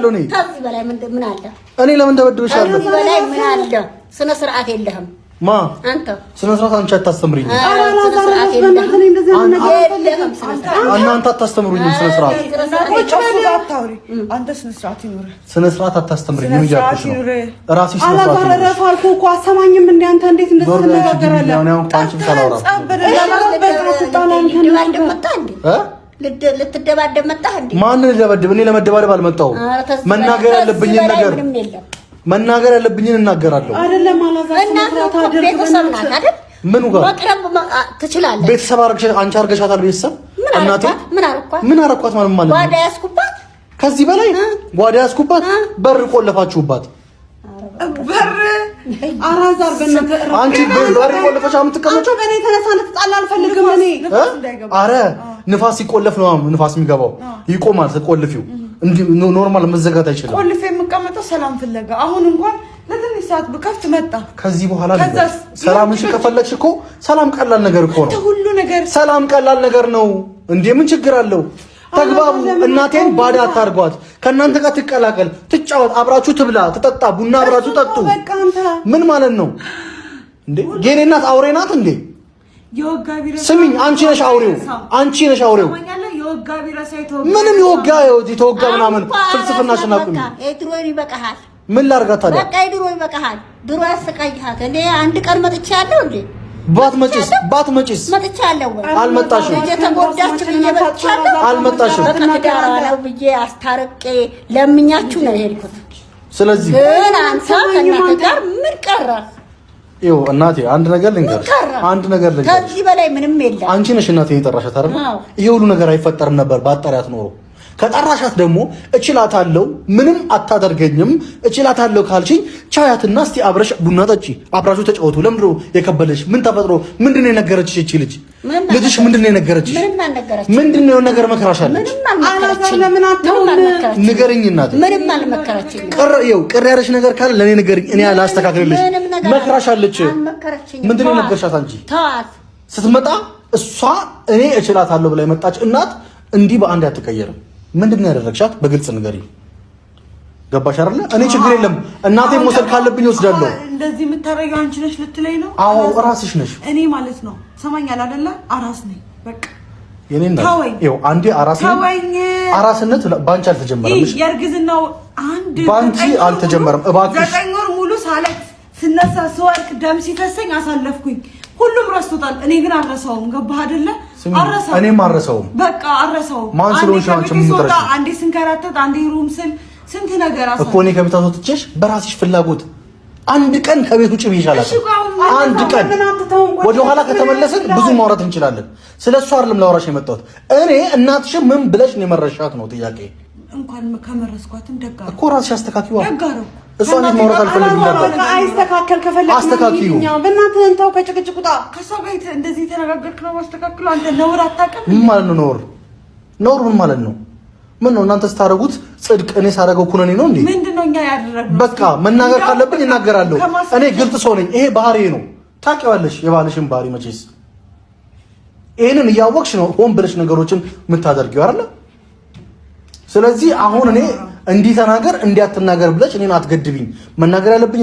ከዚህ በላይ ምን አለ? እኔ ለምን ተበድብሻለሁ? ከዚህ በላይ ምን አለ? ስነ ስርዓት የለህም ማ አንተ ስነ ስርዓት አንቺ አታስተምሪኝ። ስነ ስርዓት የለህም። እናንተ አታስተምሩኝም ስነ ስርዓት። አንተ ስነ ስርዓት ይኑር። ስነ ስርዓት አታስተምሪኝ። ምን ያልኩሽ ነው? ራስሽ ስነ ስርዓት ይኑር። አላዛረፈ አልኩህ እኮ አሰማኝም። እንደ አንተ እንዴት እንደዚህ ተነጋገራለህ? ያው አንቺ ተላውራ ልትደባደብ መጣህ እንዴ? ማን ልደበድብ? እኔ ለመደባደብ አልመጣሁም። መናገር ያለብኝን ነገር መናገር ያለብኝን እናገራለሁ። አይደለም አላዛረፈ ቤተሰብ ናት አይደል? ምኑ ጋር መቅረብ ትችላለህ? ቤተሰብ አንቺ አርገሻታል። ቤተሰብ እናቴ ምን አረኳት ማለት ጓዳ ያስኩባት። ከዚህ በላይ ጓዳ ያስኩባት። በር ቆለፋችሁባት። በር አራዛር በእናንተ አንቺ በር ቆለፈሽ የምትቀመጪው በእኔ ተነሳነ ተጣላ አልፈልግም። እኔ አረ ንፋስ ሲቆለፍ ነው ንፋስ የሚገባው። ይቆማል ስትቆልፊው። እንዴ ኖርማል መዘጋት አይችልም። ቆልፌ የምቀመጠው ሰላም ፍለጋ። አሁን እንኳን ለትንሽ ሰዓት ብከፍት መጣ። ከዚህ በኋላ ሰላምሽ ከፈለግሽ እኮ ሰላም ቀላል ነገር እኮ ነው። ሁሉ ነገር ሰላም ቀላል ነገር ነው። እንዴ ምን ችግር አለው? ተግባቡ። እናቴን ባዳ አታርጓት። ከእናንተ ጋር ትቀላቀል፣ ትጫወት፣ አብራችሁ ትብላ፣ ትጠጣ፣ ቡና አብራችሁ ጠጡ። ምን ማለት ነው እንዴ? የኔ እናት አውሬ ናት እንዴ? ስሚኝ፣ አንቺ ነሽ አውሬው፣ አንቺ ነሽ አውሬው። ምንም የወጋ የተወጋ ምናምን ፍልስፍናሽን አቁሚ። ድሮን ይበቃሃል። ምን ላድርጋት ታዲያ? በቃ ድሮ ይበቃሃል። ድሮ ያሰቃይሃት። እኔ አንድ ቀን መጥቻለሁ እንዴ? ባትመጪስ መጥቻለሁ ወይ? አልመጣሽም። የተጎዳች መጥቻለሁ። አልመጣሽም። በቃ ነው ብዬ አስታርቄ ለምኛችሁ ነው የሄድኩት። ስለዚህ ግን አንተ ከእናንተ ጋር ምን ቀረ? ይኸው እናቴ አንድ ነገር ልንገርሽ። ከዚህ በላይ ምንም የለም። አንቺ ነሽ እናቴን የጠራሻት አይደል? ይሄ ሁሉ ነገር አይፈጠርም ነበር ባጠሪያት ኖሮ። ከጠራሻት ደግሞ እችላታለሁ፣ ምንም አታደርገኝም፣ እችላታለሁ ካልሽኝ ቻያትና እስቲ አብረሽ ቡና ጠጪ፣ አብራችሁ ተጫወቱ። ለምንድን ነው የከበለሽ? ምን ተፈጥሮ? ምንድን ነው የነገረችሽ? እቺ ልጅሽ ምንድን ነው የነገረችሽ? ምንድን ነው ነገር መከራሻለች? ንገሪኝ እናቴ። ምንም አልመከረችኝም። ቅር ያለሽ ነገር ካለ ለኔ ንገሪኝ፣ እኔ ላስተካክልልሽ። መከራሻለች። ምንድን ነው የነገርሻት አንቺ? ተዋት። ስትመጣ እሷ እኔ እችላታለሁ ብላ የመጣች እናት እንዲህ በአንድ አትቀየርም። ምንድን ነው ያደረግሻት? በግልጽ ንገሪኝ። ገባሽ አይደለ? እኔ ችግር የለም እናቴን መውሰድ ካለብኝ ወስዳለሁ። እንደዚህ የምታረጊው አንቺ ነሽ ልትለኝ ነው? አዎ ራስሽ ነሽ። እኔ ማለት ነው ሰማኛል አይደለ? አራስ ነኝ በቃ። የኔና ይኸው አንዴ አራስነት ባንቺ አልተጀመረም። እሺ የእርግዝናው ባንቺ አልተጀመረም። እባክሽ 9 ወር ሙሉ ሳለቅስ ስነሳ ስወርቅ ደም ሲፈሰኝ አሳለፍኩኝ። ሁሉም ረስቶታል። እኔ ግን አልረሳውም። ገባህ አይደለ? አልረሳውም። እኔም አልረሳውም። በቃ አልረሳውም። ማን ስለሆንሽ አንቺ ምን ትረሺ? አንዴ ስንከራተት፣ አንዴ ሩም ስል ስንት ነገር አሳለፍኩ እኮ። እኔ ከቤት አስወጥቼሽ በራስሽ ፍላጎት አንድ ቀን ከቤት ውጭ ብይሻላል። አንድ ቀን ወደ ኋላ ከተመለስን ብዙ ማውራት እንችላለን። ስለሱ አይደለም ላወራሽ የመጣሁት። እኔ እናትሽ ምን ብለሽ ነው የመረሻት ነው ጥያቄ። እንኳን ከመረስኳትም ደጋር እኮ ራስሽ አስተካክዪዋ። ደጋር እሷ እንዴት ማውራት አልፈልግም ነበር። አይስተካከል ከፈለግሽ አስተካክዪው። በእናትህ እንተው ከጭቅጭቅ ውጣ። ከሷ ጋር እንደዚህ ተነጋገርክ ነው ማስተካክለው። አንተ ነውር አታውቅም። ምን ማለት ነው ነውር? ነውር ምን ማለት ነው? ምን ነው እናንተ ስታረጉት ጽድቅ፣ እኔ ሳረገው ኩነኔ ነው እንዴ? ምንድነው እኛ ያደረግነው? በቃ መናገር ካለብኝ እናገራለሁ። እኔ ግልጽ ሰው ነኝ። ይሄ ባህሪ ነው። ታውቂዋለሽ የባልሽን ባህሪ መቼስ። ይሄንን እያወቅሽ ነው ሆን ብለሽ ነገሮችን የምታደርጊው አይደል? ስለዚህ አሁን እኔ እንዲህ ተናገር እንዲያትናገር ብለሽ እኔን አትገድቢኝ። መናገር ያለብኝ